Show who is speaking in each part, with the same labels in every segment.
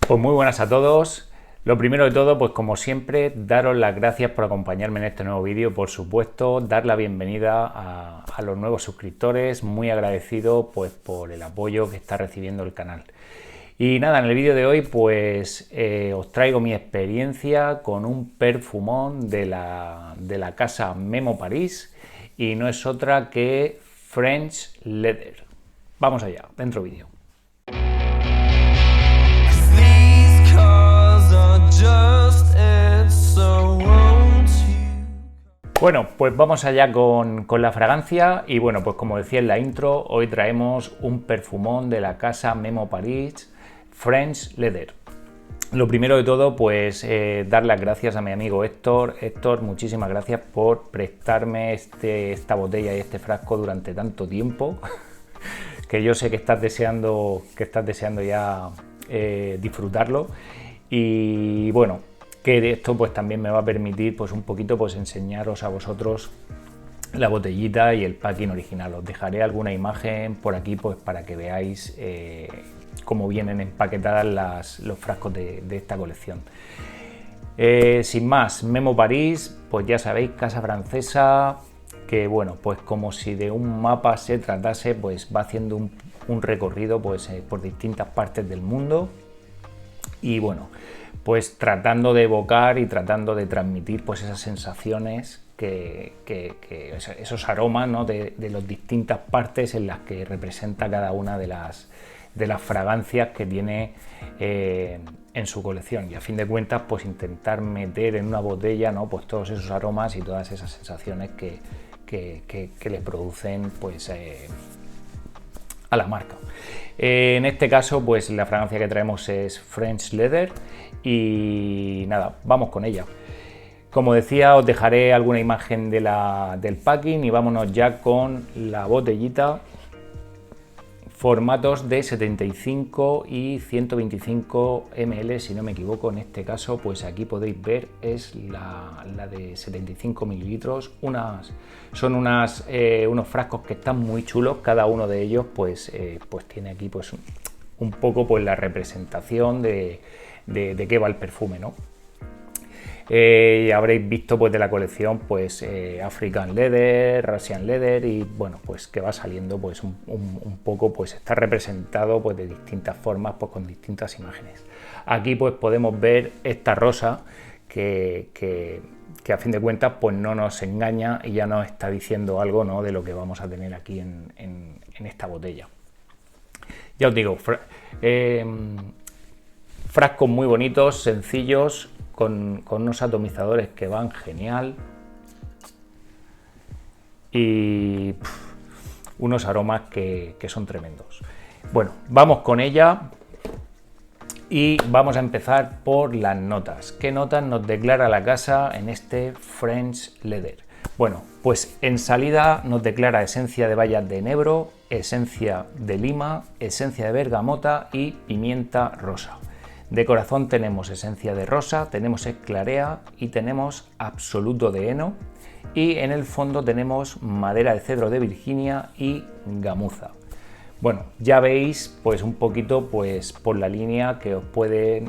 Speaker 1: Pues muy buenas a todos. Lo primero de todo, pues como siempre, daros las gracias por acompañarme en este nuevo vídeo. Por supuesto, dar la bienvenida a los nuevos suscriptores. Muy agradecido pues por el apoyo que está recibiendo el canal. Y nada, en el vídeo de hoy pues os traigo mi experiencia con un perfumón de la casa Memo Paris y no es otra que French Leather. Vamos allá, dentro vídeo. Bueno, pues vamos allá con la fragancia y bueno, pues como decía en la intro, hoy traemos un perfumón de la casa Memo Paris, French Leather. Lo primero de todo, pues dar las gracias a mi amigo Héctor. Héctor, muchísimas gracias por prestarme esta botella y este frasco durante tanto tiempo, que yo sé que estás deseando ya disfrutarlo. Y bueno, que esto pues también me va a permitir pues un poquito pues enseñaros a vosotros la botellita y el packing original. Os dejaré alguna imagen por aquí pues para que veáis cómo vienen empaquetadas los frascos de esta colección. Sin más, Memo Paris, pues ya sabéis, casa francesa que bueno, pues como si de un mapa se tratase, pues va haciendo un recorrido pues por distintas partes del mundo y bueno, pues tratando de evocar y tratando de transmitir pues esas sensaciones esos aromas, ¿no? de las distintas partes en las que representa cada una de las fragancias que tiene en su colección, y a fin de cuentas pues intentar meter en una botella, ¿no? Pues todos esos aromas y todas esas sensaciones que le producen pues a la marca. En este caso pues la fragancia que traemos es French Leather y nada, vamos con ella. Como decía, os dejaré alguna imagen del packing y vámonos ya con la botellita. Formatos de 75 y 125 ml, si no me equivoco. En este caso, pues aquí podéis ver es la de 75 mililitros. Son unos frascos que están muy chulos. Cada uno de ellos, pues tiene aquí pues un poco pues la representación de qué va el perfume, ¿no? Habréis visto pues de la colección pues African Leather, Russian Leather y bueno, pues que va saliendo pues un poco, pues está representado pues de distintas formas, pues con distintas imágenes. Aquí pues podemos ver esta rosa que a fin de cuentas pues no nos engaña y ya nos está diciendo algo, ¿no? De lo que vamos a tener aquí en esta botella. Ya os digo, frascos muy bonitos, sencillos, con unos atomizadores que van genial y unos aromas que son tremendos. Bueno, vamos con ella y vamos a empezar por las notas. ¿Qué notas nos declara la casa en este French Leather? Bueno, pues en salida nos declara esencia de bayas de enebro, esencia de lima, esencia de bergamota y pimienta rosa. De corazón tenemos esencia de rosa, tenemos esclarea y tenemos absoluto de heno, y en el fondo tenemos madera de cedro de Virginia y gamuza. Bueno, ya veis pues un poquito pues por la línea que os podéis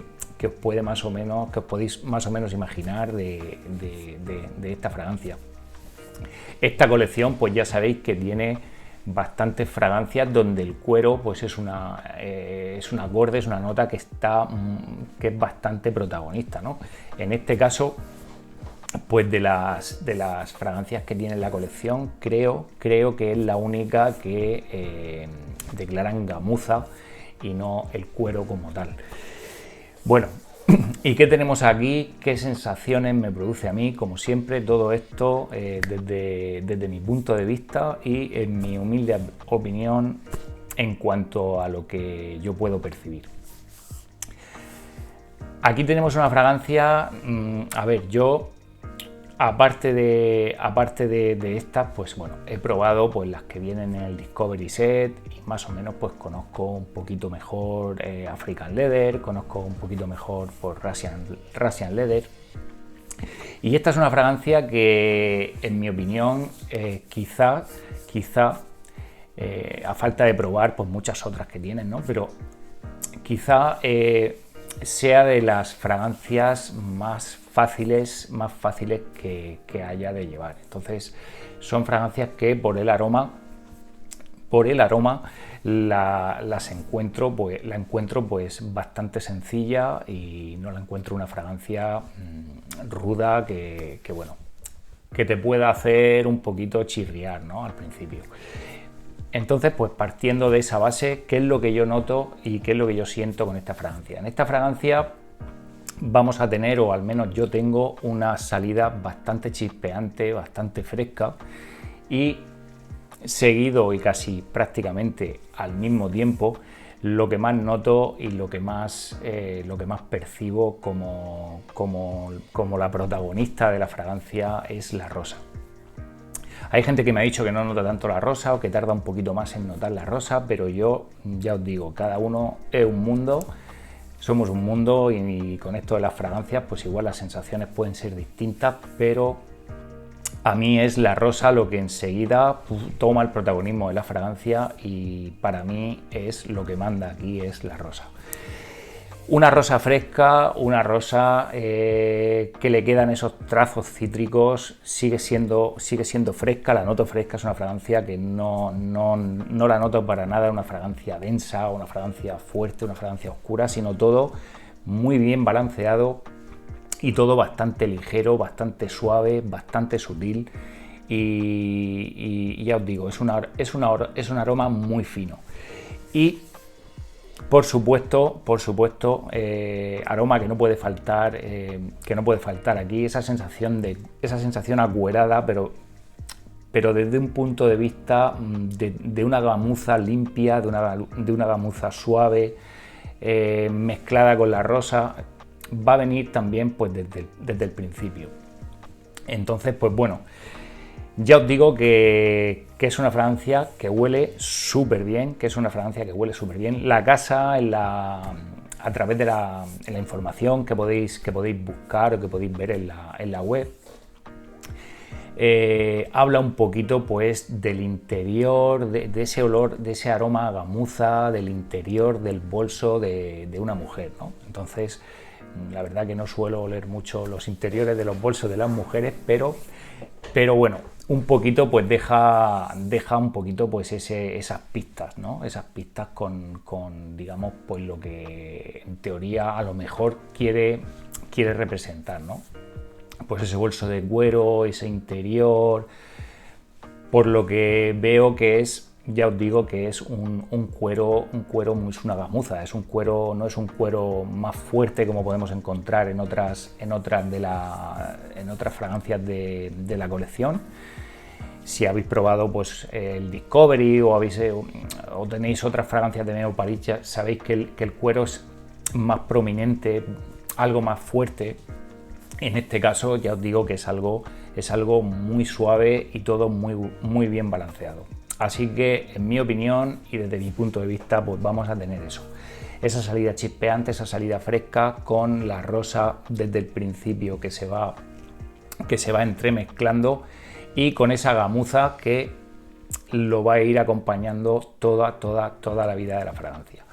Speaker 1: más o menos imaginar de esta fragancia. Esta colección pues ya sabéis que tiene bastantes fragancias donde el cuero pues es un acorde, es una nota que es bastante protagonista, ¿no? En este caso pues de las fragancias que tiene la colección creo que es la única que declaran gamuza y no el cuero como tal. Bueno, ¿y qué tenemos aquí? ¿Qué sensaciones me produce a mí? Como siempre, todo esto desde mi punto de vista y en mi humilde opinión en cuanto a lo que yo puedo percibir. Aquí tenemos una fragancia, a ver, yo aparte de estas, pues bueno, he probado pues las que vienen en el Discovery Set y más o menos pues conozco un poquito mejor African Leather, conozco un poquito mejor por Russian Leather. Y esta es una fragancia que en mi opinión quizá a falta de probar pues muchas otras que tienen, ¿no? Pero quizá sea de las fragancias más fáciles que haya de llevar. Entonces son fragancias que por el aroma la encuentro pues bastante sencilla y no la encuentro una fragancia ruda que te pueda hacer un poquito chirriar, ¿no? Al principio. Entonces, pues partiendo de esa base, ¿qué es lo que yo noto y qué es lo que yo siento con esta fragancia? En esta fragancia vamos a tener, o al menos yo tengo, una salida bastante chispeante, bastante fresca, y seguido y casi prácticamente al mismo tiempo, lo que más noto y lo que más percibo como la protagonista de la fragancia es la rosa. Hay gente que me ha dicho que no nota tanto la rosa o que tarda un poquito más en notar la rosa, pero yo ya os digo, cada uno es un mundo, somos un mundo y con esto de las fragancias pues igual las sensaciones pueden ser distintas, pero a mí es la rosa lo que enseguida toma el protagonismo de la fragancia y para mí es lo que manda aquí, es la rosa. Una rosa fresca, una rosa que le quedan esos trazos cítricos, sigue siendo fresca, la noto fresca, es una fragancia que no la noto para nada, una fragancia densa, una fragancia fuerte, una fragancia oscura, sino todo muy bien balanceado y todo bastante ligero, bastante suave, bastante sutil y ya os digo, es un aroma muy fino. Y por supuesto, aroma que no puede faltar aquí, esa sensación acuerada, pero desde un punto de vista de una gamuza limpia, de una gamuza suave, mezclada con la rosa, va a venir también pues desde el principio. Entonces, pues bueno, ya os digo que es una fragancia que huele súper bien, La casa, a través de la información que podéis buscar o que podéis ver en la web, habla un poquito pues del interior, de ese olor, de ese aroma a gamuza, del interior del bolso de una mujer, ¿no? Entonces, la verdad que no suelo oler mucho los interiores de los bolsos de las mujeres, pero bueno, un poquito pues deja un poquito pues esas pistas, ¿no? Esas pistas con digamos pues lo que en teoría a lo mejor quiere representar, ¿no? Pues ese bolso de cuero, ese interior, por lo que veo que es, ya os digo que es un cuero muy, es una gamuza, es un cuero, no es un cuero más fuerte como podemos encontrar en otras fragancias de la colección. Si habéis probado pues el Discovery o tenéis otras fragancias de Neo Paris, ya sabéis que el cuero es más prominente, algo más fuerte. En este caso ya os digo que es algo muy suave y todo muy bien balanceado. Así que, en mi opinión y desde mi punto de vista, pues vamos a tener eso. Esa salida chispeante, esa salida fresca con la rosa desde el principio que se va entremezclando y con esa gamuza que lo va a ir acompañando toda la vida de la fragancia.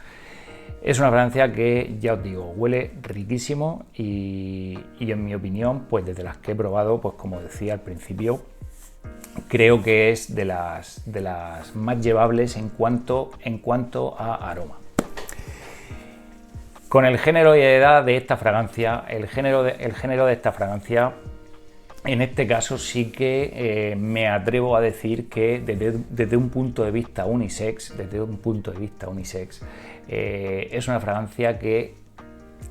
Speaker 1: Es una fragancia que, ya os digo, huele riquísimo y en mi opinión, pues desde las que he probado, pues como decía al principio, creo que es de las más llevables en cuanto a aroma. Con el género y edad de esta fragancia, el género de esta fragancia, en este caso sí que me atrevo a decir que desde un punto de vista unisex, es una fragancia que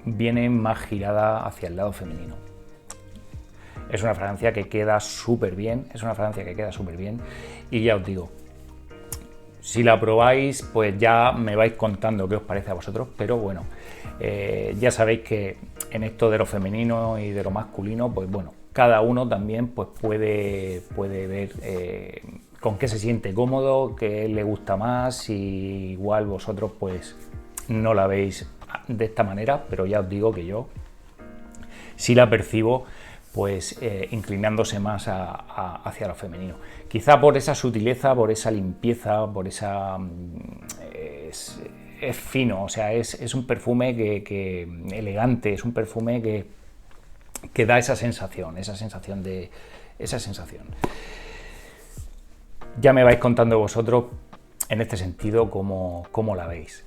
Speaker 1: viene más girada hacia el lado femenino. Es una fragancia que queda súper bien, y ya os digo, si la probáis pues ya me vais contando qué os parece a vosotros, pero bueno, ya sabéis que en esto de lo femenino y de lo masculino, pues bueno, cada uno también pues puede ver con qué se siente cómodo, qué le gusta más, y igual vosotros pues no la veis de esta manera, pero ya os digo que yo sí la percibo pues inclinándose más hacia lo femenino. Quizá por esa sutileza, por esa limpieza, por esa es fino, o sea, es un perfume que elegante, es un perfume que da esa sensación. Ya me vais contando vosotros en este sentido cómo la veis.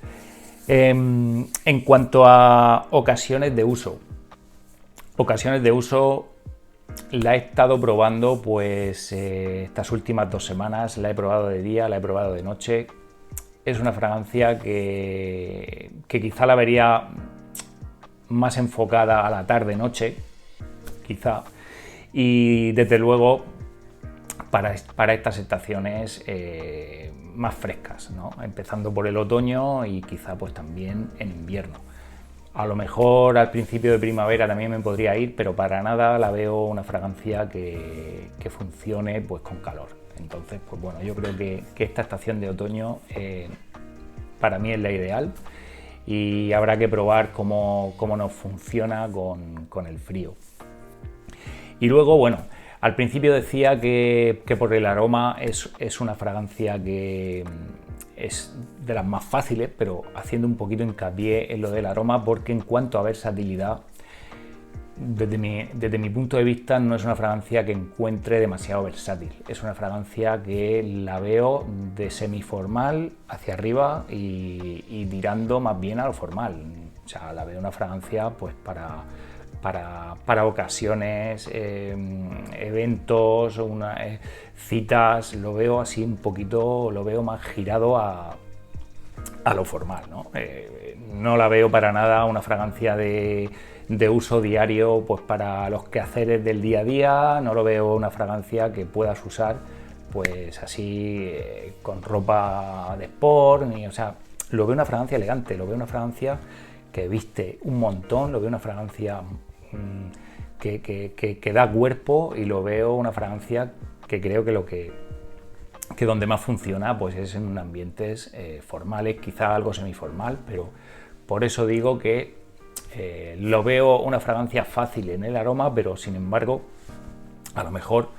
Speaker 1: En cuanto a ocasiones de uso, la he estado probando pues estas últimas 2 semanas, la he probado de día, la he probado de noche. Es una fragancia que quizá la vería más enfocada a la tarde-noche, quizá, y desde luego para estas estaciones más frescas, ¿no? Empezando por el otoño y quizá pues también en invierno. A lo mejor al principio de primavera también me podría ir, pero para nada la veo una fragancia que funcione pues con calor. Entonces, pues bueno, yo creo que esta estación de otoño para mí es la ideal y habrá que probar cómo nos funciona con el frío. Y luego, bueno, al principio decía que por el aroma es una fragancia que es de las más fáciles, pero haciendo un poquito hincapié en lo del aroma, porque en cuanto a versatilidad, desde mi punto de vista, no es una fragancia que encuentre demasiado versátil. Es una fragancia que la veo de semiformal hacia arriba y tirando más bien a lo formal. O sea, la veo una fragancia pues para ocasiones, eventos, citas, lo veo así un poquito, lo veo más girado a lo formal, ¿no? No la veo para nada una fragancia de uso diario pues para los quehaceres del día a día, no lo veo una fragancia que puedas usar pues así con ropa de sport, o sea, lo veo una fragancia elegante, lo veo una fragancia que viste un montón, lo veo una fragancia que da cuerpo y lo veo una fragancia que creo que donde más funciona pues es en ambientes formales, quizá algo semiformal, pero por eso digo que lo veo una fragancia fácil en el aroma, pero sin embargo a lo mejor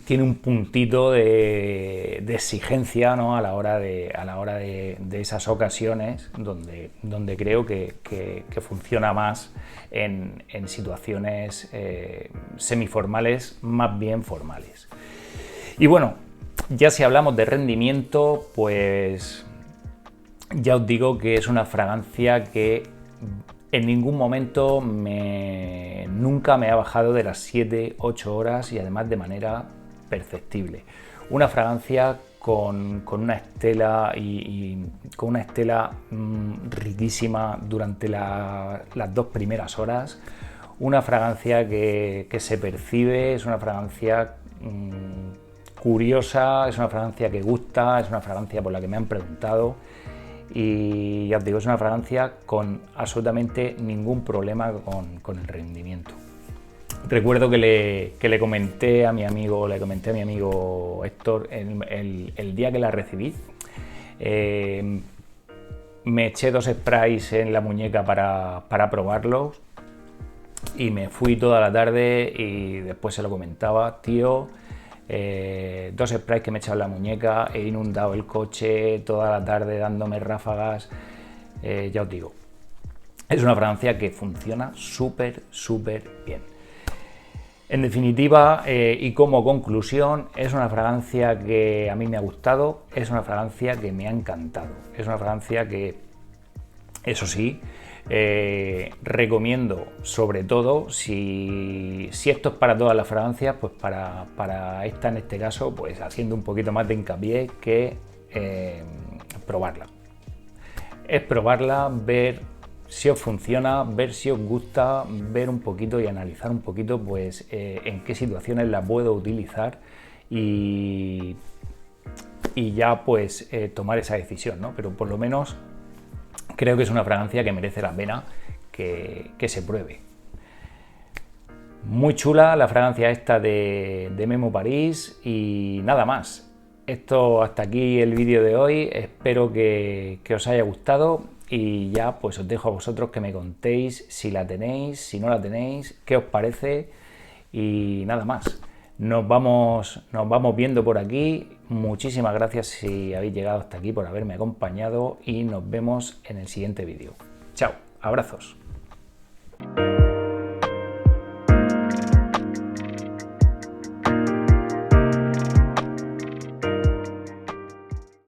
Speaker 1: tiene un puntito de exigencia, ¿no? a la hora de esas ocasiones donde creo que funciona más en situaciones semiformales más bien formales. Y bueno, ya si hablamos de rendimiento, pues ya os digo que es una fragancia que en ningún momento nunca me ha bajado de las 7-8 horas y además de manera perceptible. Una fragancia con una estela y con una estela riquísima durante las 2 primeras horas. Una fragancia que se percibe, es una fragancia curiosa, es una fragancia que gusta, es una fragancia por la que me han preguntado. Y ya os digo, es una fragancia con absolutamente ningún problema con el rendimiento. Recuerdo que le comenté a mi amigo Héctor el día que la recibí. Me eché 2 sprays en la muñeca para probarlos y me fui toda la tarde y después se lo comentaba, tío. 2 sprays que me he echado en la muñeca, he inundado el coche toda la tarde dándome ráfagas. Ya os digo, es una fragancia que funciona súper bien. En definitiva, y como conclusión, es una fragancia que a mí me ha gustado, es una fragancia que me ha encantado, es una fragancia que, eso sí, recomiendo, sobre todo si esto es para todas las fragancias, pues para esta en este caso, pues haciendo un poquito más de hincapié que probarla. Es probarla, ver si os funciona, ver si os gusta, ver un poquito y analizar un poquito pues en qué situaciones la puedo utilizar y ya pues tomar esa decisión, ¿no? Pero por lo menos creo que es una fragancia que merece la pena que se pruebe. Muy chula la fragancia esta de Memo Paris y nada más. Esto hasta aquí el vídeo de hoy, espero que os haya gustado y ya pues os dejo a vosotros que me contéis si la tenéis, si no la tenéis, qué os parece y nada más. Nos vamos viendo por aquí. Muchísimas gracias si habéis llegado hasta aquí por haberme acompañado y nos vemos en el siguiente vídeo. Chao, abrazos.